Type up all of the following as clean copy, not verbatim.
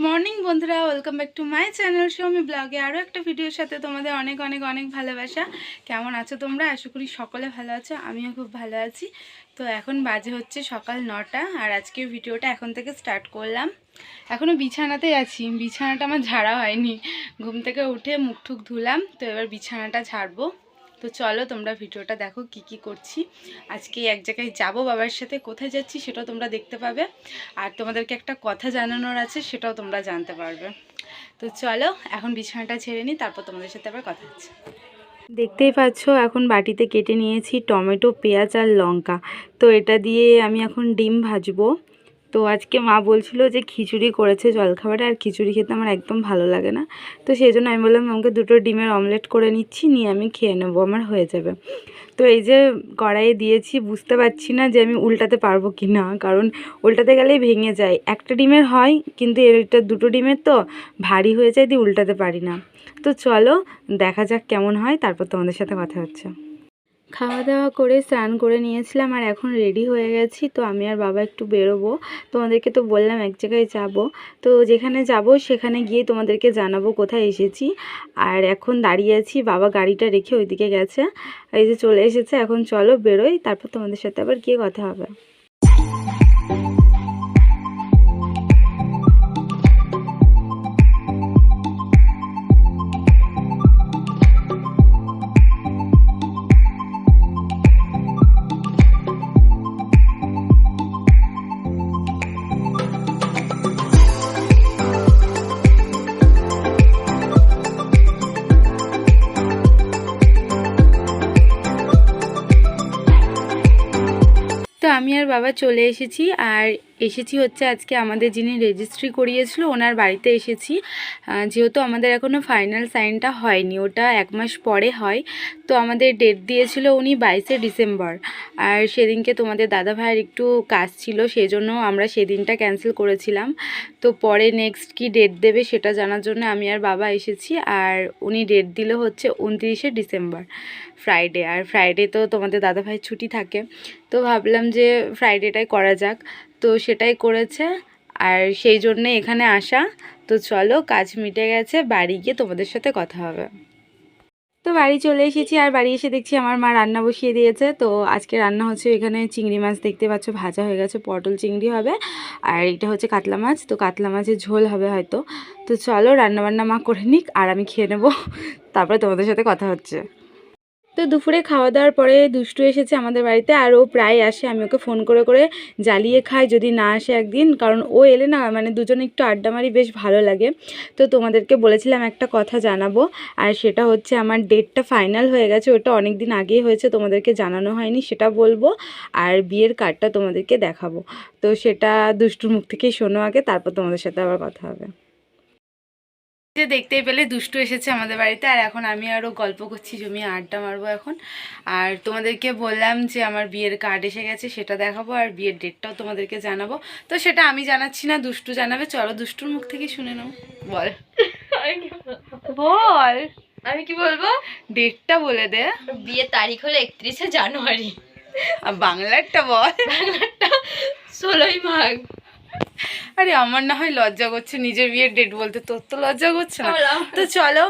Morning বন্ধুরা, welcome back to my channel Soumi ব্লগে আরও একটা ভিডিওর সাথে তোমাদের অনেক অনেক অনেক ভালোবাসা। কেমন আছো তোমরা? আশা করি সকলে ভালো আছো, আমিও খুব ভালো আছি। তো এখন বাজে হচ্ছে সকাল 9টা, আর আজকের ভিডিওটা এখন থেকে স্টার্ট করলাম। এখনও বিছানাতেই আছি, বিছানাটা আমার ঝাড়া হয়নি। ঘুম থেকে উঠে মুখ টুক ধুলাম, তো এবার বিছানাটা ঝাড়বো। তো চলো তোমরা ভিডিওটা দেখো কি কি করছি। আজকে এক জায়গায় যাব বাবার সাথে, কোথায় যাচ্ছি সেটাও তোমরা দেখতে পাবে, আর তোমাদেরকে একটা কথা জানানোর আছে সেটাও তোমরা জানতে পারবে। তো চলো এখন বিছানাটা ছেড়ে নিই, তারপর তোমাদের সাথে আবার কথা হচ্ছে। দেখতেই পাচ্ছ এখন বাটিতে কেটে নিয়েছি টমেটো, পেঁয়াজ আর লঙ্কা। তো এটা দিয়ে আমি এখন ডিম ভাজবো। তো আজকে মা বলছিল যে খিচুড়ি করেছে জলখাবারে, আর খিচুড়ি খেতে আমার একদম ভালো লাগে না। তো সেই জন্য আমি বললাম আমাকে দুটো ডিমের অমলেট করে নিচ্ছি, নিয়ে আমি খেয়ে নেবো, আমার হয়ে যাবে। তো এই যে কড়াইয়ে দিয়েছি, বুঝতে পারছি না যে আমি উল্টাতে পারবো কি না, কারণ উল্টাতে গেলেই ভেঙে যায়। একটা ডিমের হয়, কিন্তু এটা দুটো ডিমের তো ভারী হয়ে যায়, দিয়ে উল্টাতে পারি না। তো চলো দেখা যাক কেমন হয়, তারপর তোমাদের সাথে কথা হচ্ছে। খাওয়া দাওয়া করে স্নান করে নিয়েছিলাম, আর এখন রেডি হয়ে গেছি। তো আমি আর বাবা একটু বেরোবো, তোমাদেরকে তো বললাম এক জায়গায় যাব। তো যেখানে যাব সেখানে গিয়ে তোমাদেরকে জানাবো কোথায় এসেছি। আর এখন দাঁড়িয়ে আছি, বাবা গাড়িটা রেখে ওইদিকে গেছে, এই যে চলে এসেছে। এখন চলো বেরোই, তারপর তোমাদের সাথে আবার গিয়ে কথা হবে। তো আমি আর বাবা চলে এসেছি, আর এসেছি হচ্ছে আজকে আমাদের যিনি রেজিস্ট্রি করিয়েছিল ওনার বাড়িতে এসেছি। যেহেতু আমাদের এখনও ফাইনাল সাইনটা হয়নি, ওটা 1 মাস পরে হয়। তো আমাদের ডেট দিয়েছিল উনি 22শে ডিসেম্বর, আর সেদিনকে তোমাদের দাদা ভাইয়ের একটু কাজ ছিল, সেই জন্য আমরা সেদিনটা ক্যান্সেল করেছিলাম। তো পরে নেক্সট কি ডেট দেবে সেটা জানার জন্য আমি আর বাবা এসেছি। আর উনি ডেট দিল হচ্ছে 29শে ডিসেম্বর, ফ্রাইডে। আর ফ্রাইডে তো তোমাদের দাদা ভাইয়ের ছুটি থাকে, তো ভাবলাম যে ফ্রাইডেটাই করা যাক। তো সেটাই করেছে, আর সেই জন্যে এখানে আসা। তো চলো কাজ মিটে গেছে, বাড়ি গিয়ে তোমাদের সাথে কথা হবে। তো বাড়ি চলে এসেছি, আর বাড়ি এসে দেখছি আমার মা রান্না বসিয়ে দিয়েছে। তো আজকে রান্না হচ্ছে এখানে চিংড়ি মাছ, দেখতে পাচ্ছ ভাজা হয়ে গেছে, পটল চিংড়ি হবে, আর এটা হচ্ছে কাতলা মাছ। তো কাতলা মাছের ঝোল হবে হয়তো। তো চলো রান্নাবান্না মা করে নিক, আর আমি খেয়ে নেবো, তারপরে তোমাদের সাথে কথা হচ্ছে। তো দুপুরে খাওয়া দাওয়ার পরে দুষ্টু এসেছে আমাদের বাড়িতে, আর ও প্রায় আসে। আমি ওকে ফোন করে করে জ্বালিয়ে খাই যদি না আসে একদিন, কারণ ও এলে না মানে দুজনে একটু আড্ডা মারি, বেশ ভালো লাগে। তো তোমাদেরকে বলেছিলাম একটা কথা জানাবো, আর সেটা হচ্ছে আমার ডেটটা ফাইনাল হয়ে গেছে। ওটা অনেক দিন আগেই হয়েছে, তোমাদেরকে জানানো হয়নি, সেটা বলবো। আর বিয়ের কার্ডটা তোমাদেরকে দেখাবো। তো সেটা দুষ্টুর মুখ থেকেই শোনো আগে, তারপর তোমাদের সাথে আবার কথা হবে। যে দেখতেই পেলে দুষ্টু এসেছে আমাদের বাড়িতে, আর এখন আমি আরও গল্প করছি, জমিয়ে আড্ডা মারবো এখন। আর তোমাদেরকে বললাম যে আমার বিয়ের কার্ড এসে গেছে, সেটা দেখাবো, আর বিয়ের ডেটটাও তোমাদেরকে জানাবো। তো সেটা আমি জানাচ্ছি না, দুষ্টু জানাবে। চলো দুষ্টুর মুখ থেকে শুনে নাও। বল বল, আমি কি বলবো? ডেটটা বলে দে। বিয়ের তারিখ হলো 31শে জানুয়ারি। আর বাংলারটা বল। বাংলাটা 16ই মাঘ। আরে আমার না হয় লজ্জা করছে নিজের বিয়ের ডেট বলতে, তোর তো লজ্জা করছে না। তো চলো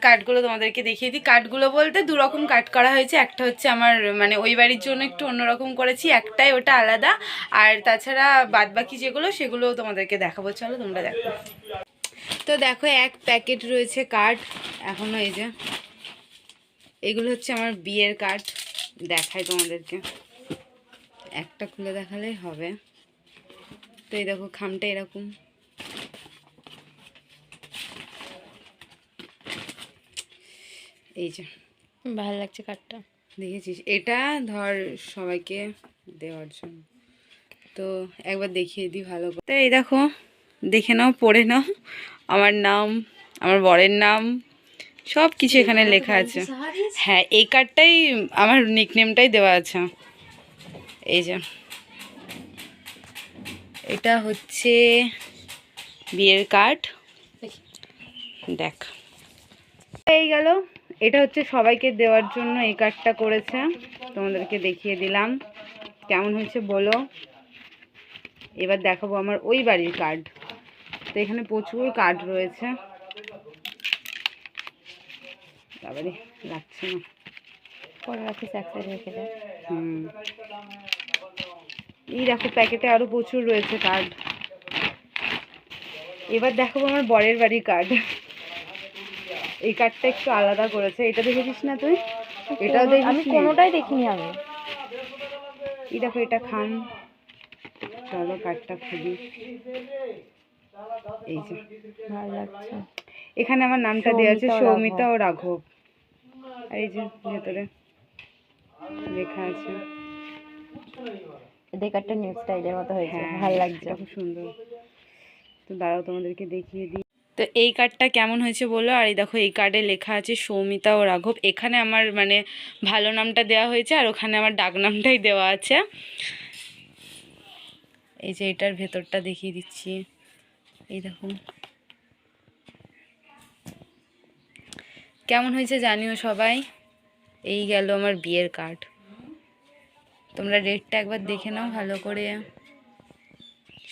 কার্ডগুলো তোমাদেরকে দেখিয়ে দিই। কার্ডগুলো বলতে দুরকম কার্ড করা হয়েছে, একটা হচ্ছে আমার মানে ওই বাড়ির জন্য একটু অন্যরকম করেছি, একটাই ওটা আলাদা। আর তাছাড়া বাদবাকি যেগুলো সেগুলো তোমাদেরকে দেখাবো, চলো তোমরা দেখো। তো দেখো এক প্যাকেট রয়েছে কার্ড এখনো, এই যে এগুলো হচ্ছে আমার বিয়ের কার্ড। দেখাই তোমাদেরকে, একটা খুলে দেখালেই হবে। তো এই দেখো খামটা এরকম, এই যে ভালো লাগছে কার্ডটা, দেখেছিস? এটা ধর সবাইকে দেওয়ার জন্য। তো একবার দেখিয়ে দিই ভালো করে। তো এই দেখো, দেখে নাও, পড়ে নাও। আমার নাম, আমার বরের নাম, সব কিছু এখানে লেখা আছে। হ্যাঁ, এই কার্ডটাই আমার নিকনেমটাই দেওয়া আছে। এই যে এটা হচ্ছে বিয়ের কার্ড, দেখ এই গেল। এটা হচ্ছে সবাইকে দেওয়ার জন্য এই কার্ডটা করেছে, তোমাদেরকে দেখিয়ে দিলাম। কেমন হয়েছে বলো। এবার দেখাবো আমার ওই বাড়ির কার্ড। তো এখানে প্রচুর কার্ড রয়েছে, তারপরে লাগছে না, পরে রাখিস এক সাইড রেখে দে। এই দেখো প্যাকেটে আরো প্রচুর রয়েছে কার্ড। এবার দেখাবো আমার বরের বাড়ির কার্ড। এই কার্ডটা একটু আলাদা করেছে, এটা দেখেছিস না তুই? এটাও দেখিস? আমি কোনোটাই দেখিনি আমি। এই দেখো এটা খান, চলো কার্ডটা খুলি। এই যে ভালো লাগছে। এখানে আমার নামটা দেওয়া আছে, সৌমিতা ও রাঘব। আর এই যে ভেতরে লেখা আছে। এই কার্ডটা নিউ স্টাইলের মতো হয়েছে, হ্যাঁ ভালো লাগছে। খুব সুন্দর। তো দাঁড়াও তোমাদেরকে দেখিয়ে দিই। তো এই কার্ডটা কেমন হয়েছে বলো। আর এই দেখো এই কার্ডে লেখা আছে সৌমিতা ও রাঘব। এখানে আমার মানে ভালো নামটা দেওয়া হয়েছে, আর ওখানে আমার ডাক নামটাই দেওয়া আছে। এই যে এটার ভেতরটা দেখিয়ে দিচ্ছি, এই দেখো কেমন হয়েছে জানিও সবাই। এই গেল আমার বিয়ের কার্ড। তোমরা ডেটটা একবার দেখে নাও ভালো করে,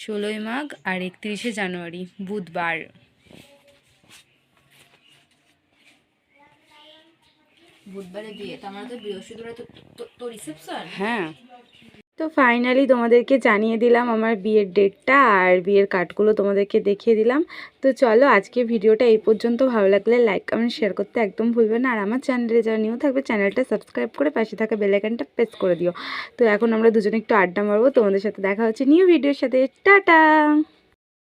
16ই মাঘ আর 31শে জানুয়ারি বুধবার। বুধবারে বিয়ে, তো আমরা তো বৃহস্পতিবার তো রিসেপশন। হ্যাঁ, তো ফাইনালি তোমাদেরকে জানিয়ে দিলাম আমার বিয়ের ডেটটা, আর বিয়ের কার্ডগুলো তোমাদেরকে দেখিয়ে দিলাম। তো চলো আজকে ভিডিওটা এই পর্যন্ত। ভালো লাগলে লাইক কমেন্ট শেয়ার করতে একদম ভুলবে না। আর আমার চ্যানেলে যারা নিউ থাকবে চ্যানেলটা সাবস্ক্রাইব করে পাশে থাকা বেল আইকনটা প্রেস করে দিও। তো এখন আমরা দুজনে একটু আড্ডা মারবো। তোমাদের সাথে দেখা হচ্ছে নিউ ভিডিওর সাথে। টাটা।